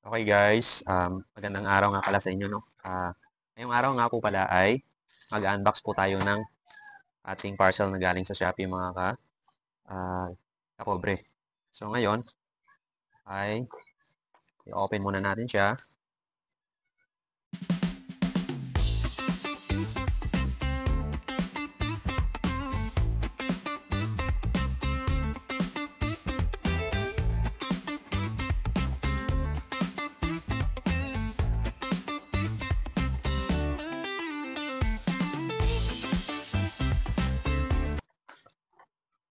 Okay guys, magandang araw nga pala sa inyo 'no. Ngayong araw nga po pala ay mag-unbox po tayo ng ating parcel na galing sa Shopee mga kapobre. So ngayon ay i-open muna natin siya.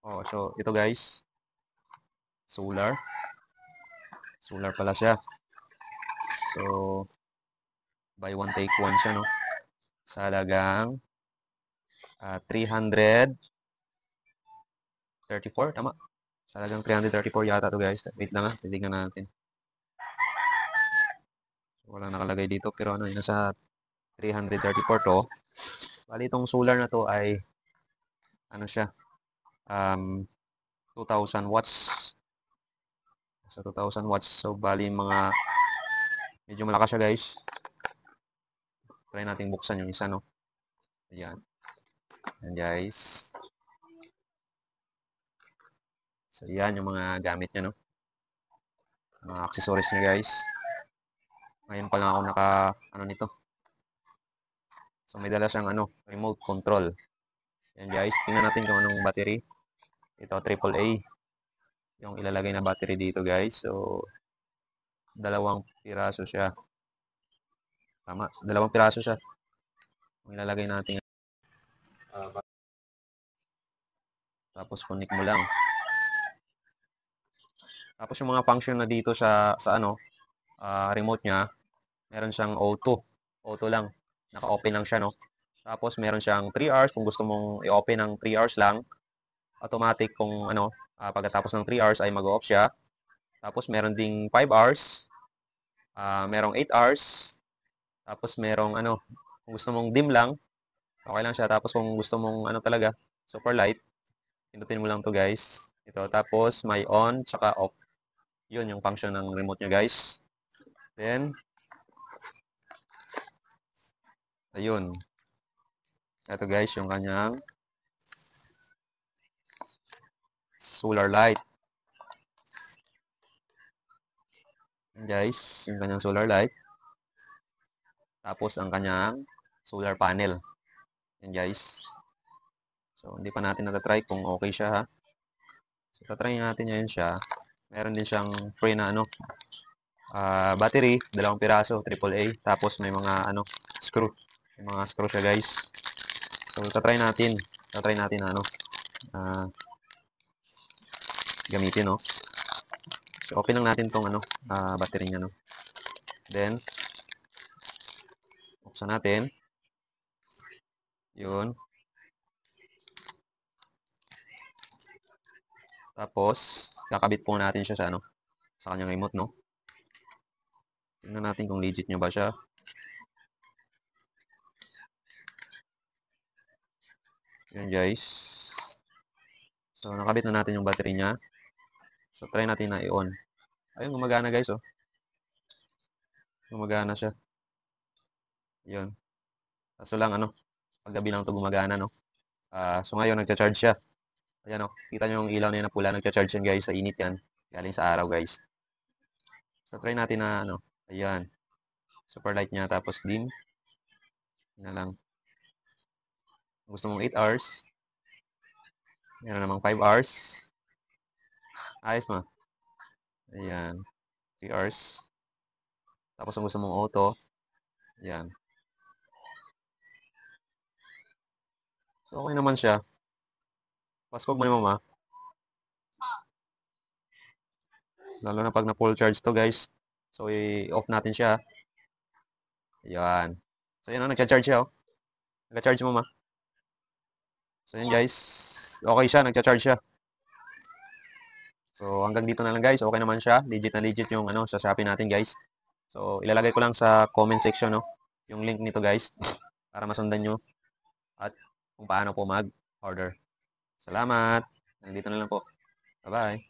Oh, so ito guys, solar. Solar pala siya. So buy one take one siya 'no. Sa halagang 334 tama? Sa halagang 334 yata 'to guys. Wait lang titignan natin. Walang nakalagay dito pero ano, nasa 334 'to. Bali itong solar na 'to ay ano siya, 2,000 watts. Sa 2,000 watts. So, bali mga medyo malakas siya guys. Try natin buksan yung isa, no? Ayan. Ayan guys. So, yan yung mga gamit niya, no? Mga accessories niya guys. Ngayon pa lang ako ano nito. So, may dala siyang remote control. Ayan guys. Tingnan natin kung anong battery. Ito, AAA. Yung ilalagay na battery dito guys. So, dalawang piraso siya. Tama, dalawang piraso siya. Yung ilalagay natin. Tapos connect mo lang. Tapos yung mga function na dito sa remote niya, meron siyang auto. Auto lang. Naka-open lang siya, no? Tapos meron siyang 3 hours kung gusto mong i-open ng 3 hours lang. Automatic kung pagkatapos ng 3 hours ay mag-off siya. Tapos meron ding 5 hours. Merong 8 hours. Tapos merong kung gusto mong dim lang, okay lang siya. Tapos kung gusto mong talaga, super light, pindutin mo lang to guys. Ito. Tapos may on, tsaka off. Yun yung function ng remote niya guys. Then, ayun. Ito guys, yung kanyang solar light. Yan guys, yung kanyang solar light. Tapos ang kanyang solar panel. Yan guys. So, hindi pa natin natatry kung okay siya ha. So, tatry natin ngayon siya. Meron din siyang free na battery, 2 piraso, AAA. Tapos may mga screw. May mga screw siya guys. So, tatry natin. Tatry natin gamitin no. So, open lang natin tong battery niya no. Then, buksan natin. Yun. Tapos, kakabit po natin siya sa kanyang remote, no? Tingnan natin kung legit niya ba siya. Yan, guys. So, nakabit na natin yung battery niya. So, try natin na i-on. Ayun, gumagana, guys, oh. Gumagana siya. Yun. Kaso lang, paggabi lang ito gumagana, no? So, ngayon, nagcha-charge siya. Ayan, oh. Kita nyo yung ilaw na yun na pula. Nagcha-charge yan, guys, sa init yan. Galing sa araw, guys. So, try natin na, ayan. Super light niya, tapos dim. Yun na lang. Gusto mong 8 hours. Meron namang 5 hours. Ayos mo. Ayan. 3 hours. Tapos kung gusto mong auto. Ayan. So, okay naman siya. Paskog mo ni mama. Lalo na pag na full charge to guys. So, i-off natin siya. Ayan. So, yun nagcha-charge siya oh. Nagcha-charge mo ma. So, yun guys. Okay siya, nagcha-charge siya. So, hanggang dito na lang guys. Okay naman siya. Legit na legit yung sa Shopee natin guys. So, ilalagay ko lang sa comment section no, yung link nito guys. Para masundan nyo. At kung paano po mag-order. Salamat. Nandito na lang po. Bye-bye.